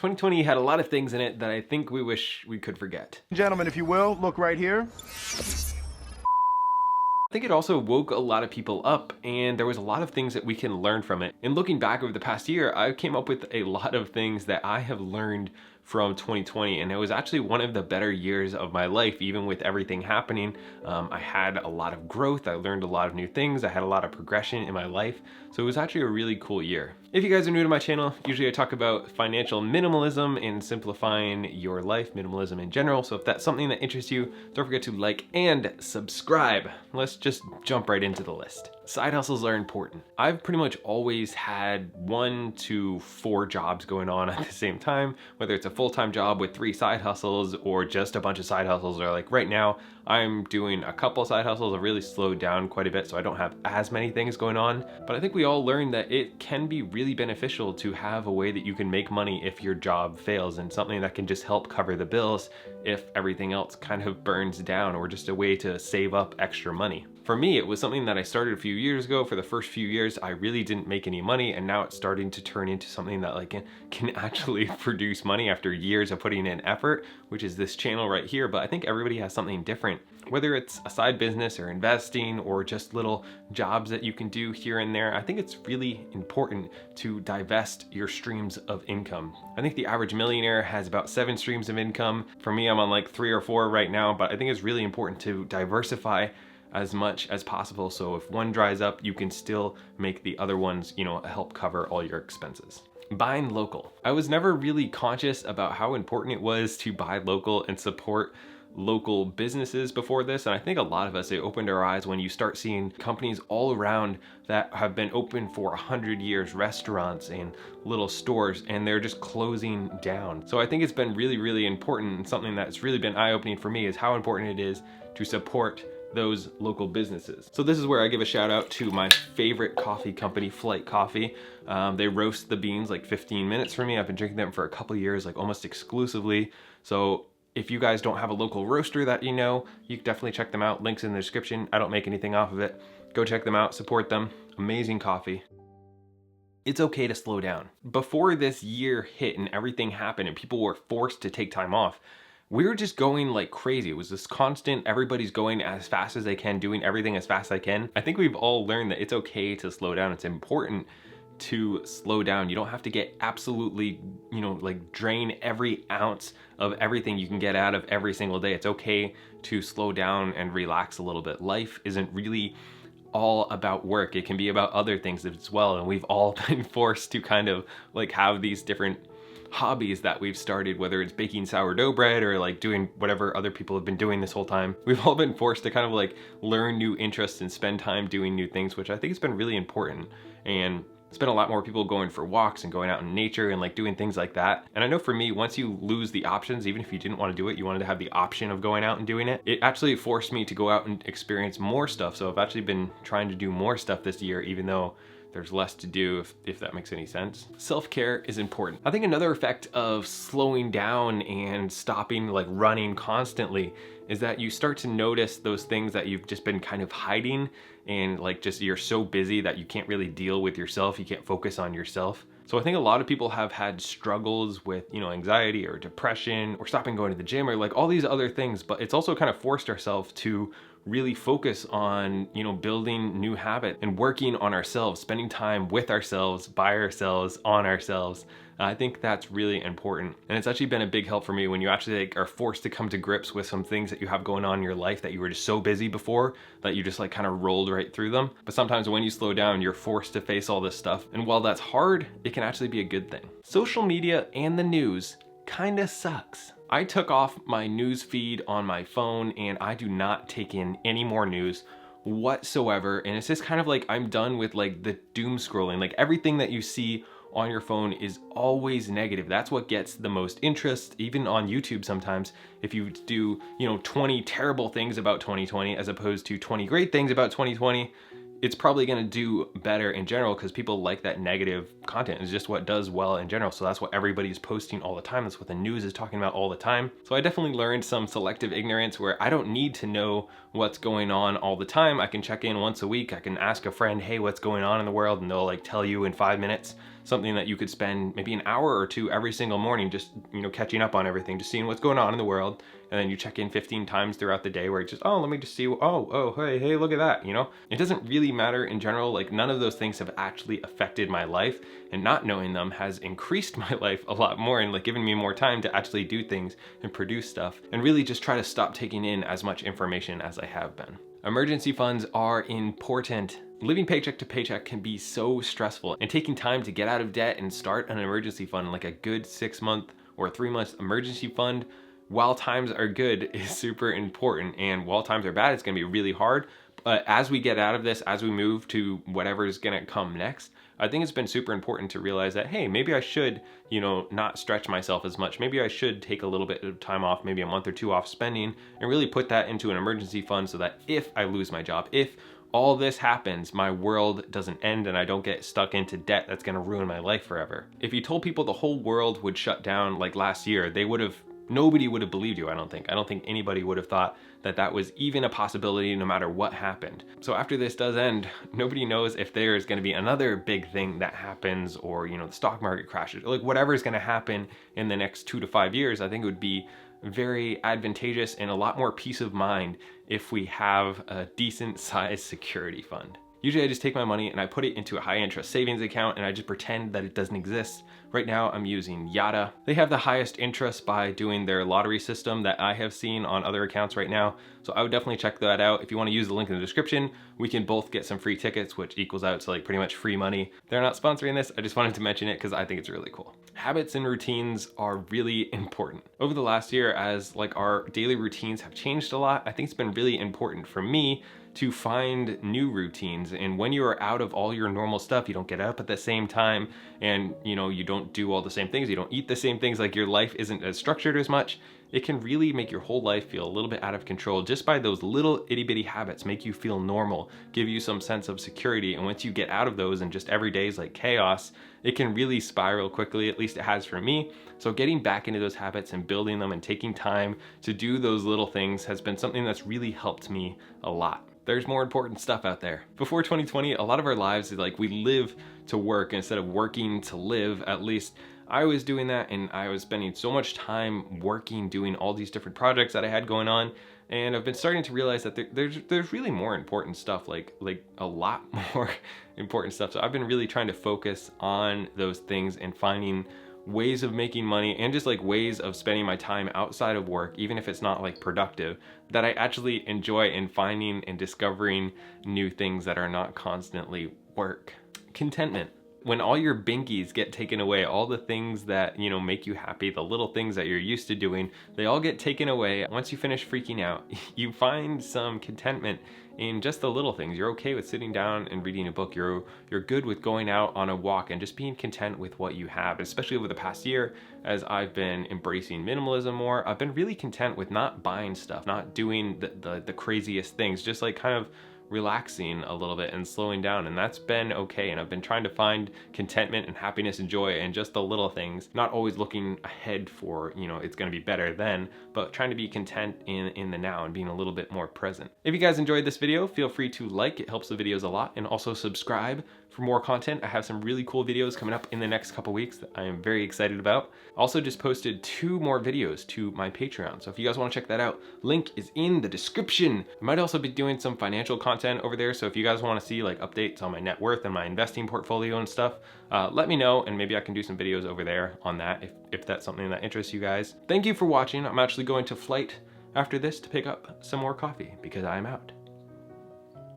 2020 had a lot of things in it that I think we wish we could forget. Gentlemen, if you will, look right here. I think it also woke a lot of people up, and there was a lot of things that we can learn from it. And looking back over the past year, I came up with a lot of things that I have learned from 2020, and it was actually one of the better years of my life. Even with everything happening, I had a lot of growth, I learned a lot of new things, I had a lot of progression in my life, so it was actually a really cool year. If you guys are new to my channel, usually I talk about financial minimalism and simplifying your life, minimalism in general, so if that's something that interests you, don't forget to like and subscribe. Let's just jump right into the list. Side hustles are important. I've pretty much always had 1 to 4 jobs going on at the same time, whether it's a full-time job with 3 side hustles or just a bunch of side hustles, or like right now, I'm doing a couple side hustles. I've really slowed down quite a bit, so I don't have as many things going on. But I think we all learned that it can be really beneficial to have a way that you can make money if your job fails, and something that can just help cover the bills if everything else kind of burns down, or just a way to save up extra money. For me, it was something that I started a few years ago. For the first few years, I really didn't make any money, and now it's starting to turn into something that like can actually produce money after years of putting in effort, which is this channel right here. But I think everybody has something different, whether it's a side business or investing or just little jobs that you can do here and there. I think it's really important to divest your streams of income. I think the average millionaire has about 7 streams of income. For me, I'm on like 3 or 4 right now, but I think it's really important to diversify as much as possible, so if one dries up, you can still make the other ones, you know, help cover all your expenses. Buying local. I was never really conscious about how important it was to buy local and support local businesses before this, and I think a lot of us, it opened our eyes when you start seeing companies all around that have been open for 100 years, restaurants and little stores, and they're just closing down. So I think it's been really important, and something that's really been eye-opening for me is how important it is to support those local businesses. So this is where I give a shout out to my favorite coffee company, Flight Coffee. They roast the beans like 15 minutes for me. I've been drinking them for a couple years, like almost exclusively. So if you guys don't have a local roaster that you know, you can definitely check them out. Links in the description. I don't make anything off of it. Go check them out, support them. Amazing coffee. It's okay to slow down. Before this year hit and everything happened and people were forced to take time off, we were just going like crazy. It was this constant, everybody's going as fast as they can, doing everything as fast as they can. I think we've all learned that it's okay to slow down. It's important to slow down. You don't have to get absolutely, you know, like drain every ounce of everything you can get out of every single day. It's okay to slow down and relax a little bit. Life isn't really all about work. It can be about other things as well. And we've all been forced to kind of like have these different hobbies that we've started, whether it's baking sourdough bread or like doing whatever other people have been doing this whole time. We've all been forced to kind of like learn new interests and spend time doing new things, which I think has been really important. And it's been a lot more people going for walks and going out in nature and like doing things like that. And I know for me, once you lose the options, even if you didn't want to do it, you wanted to have the option of going out and doing it, it actually forced me to go out and experience more stuff. So I've actually been trying to do more stuff this year, even though there's less to do, if that makes any sense. Self-care is important. I think another effect of slowing down and stopping like running constantly is that you start to notice those things that you've just been kind of hiding, and like just you're so busy that you can't really deal with yourself, you can't focus on yourself. So I think a lot of people have had struggles with, you know, anxiety or depression or stopping going to the gym or like all these other things, but it's also kind of forced ourselves to really focus on, you know, building new habits and working on ourselves, spending time with ourselves, by ourselves, on ourselves. I think that's really important. And it's actually been a big help for me when you actually like are forced to come to grips with some things that you have going on in your life that you were just so busy before that you just like kind of rolled right through them. But sometimes when you slow down, you're forced to face all this stuff. And while that's hard, it can actually be a good thing. Social media and the news kind of sucks. I took off my news feed on my phone and I do not take in any more news whatsoever. And it's just kind of like I'm done with like the doom scrolling. Like everything that you see on your phone is always negative. That's what gets the most interest, even on YouTube sometimes. If you do, you know, 20 terrible things about 2020 as opposed to 20 great things about 2020, it's probably gonna do better in general because people like that negative content. It's just what does well in general. So that's what everybody's posting all the time. That's what the news is talking about all the time. So I definitely learned some selective ignorance where I don't need to know what's going on all the time. I can check in once a week. I can ask a friend, hey, what's going on in the world? And they'll like tell you in 5 minutes. something that you could spend maybe an hour or two every single morning just, catching up on everything, just seeing what's going on in the world. And then you check in 15 times throughout the day where it's just, oh, let me just see, hey, look at that, It doesn't really matter in general. Like, none of those things have actually affected my life, and not knowing them has increased my life a lot more and like given me more time to actually do things and produce stuff and really just try to stop taking in as much information as I have been. Emergency funds are important. Living paycheck to paycheck can be so stressful, and taking time to get out of debt and start an emergency fund, like a good 6-month or 3-month emergency fund, while times are good, is super important. And while times are bad, it's gonna be really hard. But as we get out of this, as we move to whatever is gonna come next, I think it's been super important to realize that, hey, maybe I should, not stretch myself as much. Maybe I should take a little bit of time off, maybe a month or two off spending, and really put that into an emergency fund so that if I lose my job, if all this happens, my world doesn't end and I don't get stuck into debt that's gonna ruin my life forever. If you told people the whole world would shut down like last year, nobody would have believed you, I don't think. I don't think anybody would have thought that that was even a possibility no matter what happened. So after this does end, nobody knows if there's gonna be another big thing that happens, or, the stock market crashes, like whatever is gonna happen in the next 2 to 5 years. I think it would be very advantageous and a lot more peace of mind if we have a decent sized security fund. Usually I just take my money and I put it into a high interest savings account and I just pretend that it doesn't exist. Right now I'm using Yada. They have the highest interest by doing their lottery system that I have seen on other accounts right now. So I would definitely check that out. If you want to use the link in the description, we can both get some free tickets, which equals out to like pretty much free money. They're not sponsoring this. I just wanted to mention it because I think it's really cool. Habits and routines are really important. Over the last year, as like our daily routines have changed a lot, I think it's been really important for me to find new routines. And when you are out of all your normal stuff, you don't get up at the same time, and you don't do all the same things, you don't eat the same things, like your life isn't as structured as much, it can really make your whole life feel a little bit out of control just by those little itty bitty habits. Make you feel normal, give you some sense of security. And once you get out of those and just every day is like chaos, it can really spiral quickly, at least it has for me. So getting back into those habits and building them and taking time to do those little things has been something that's really helped me a lot. There's more important stuff out there. Before 2020, a lot of our lives is like we live to work instead of working to live. At least I was doing that, and I was spending so much time working, doing all these different projects that I had going on. And I've been starting to realize that there's really more important stuff, like a lot more important stuff. So I've been really trying to focus on those things and finding ways of making money and just like ways of spending my time outside of work, even if it's not like productive, that I actually enjoy, in finding and discovering new things that are not constantly work. Contentment. When all your binkies get taken away, all the things that, make you happy, the little things that you're used to doing, they all get taken away. Once you finish freaking out, you find some contentment in just the little things. You're okay with sitting down and reading a book. You're good with going out on a walk and just being content with what you have. Especially over the past year, as I've been embracing minimalism more, I've been really content with not buying stuff, not doing the craziest things, just like kind of relaxing a little bit and slowing down, and that's been okay. And I've been trying to find contentment and happiness and joy in just the little things, not always looking ahead for, it's gonna be better then, but trying to be content in the now and being a little bit more present. If you guys enjoyed this video, feel free to like, it helps the videos a lot, and also subscribe for more content. I have some really cool videos coming up in the next couple weeks that I am very excited about. Also just posted 2 more videos to my Patreon, so if you guys want to check that out, link is in the description. I might also be doing some financial content over there, so if you guys want to see like updates on my net worth and my investing portfolio and stuff, let me know, and maybe I can do some videos over there on that if that's something that interests you guys. Thank you for watching. I'm actually going to flight after this to pick up some more coffee because I'm out.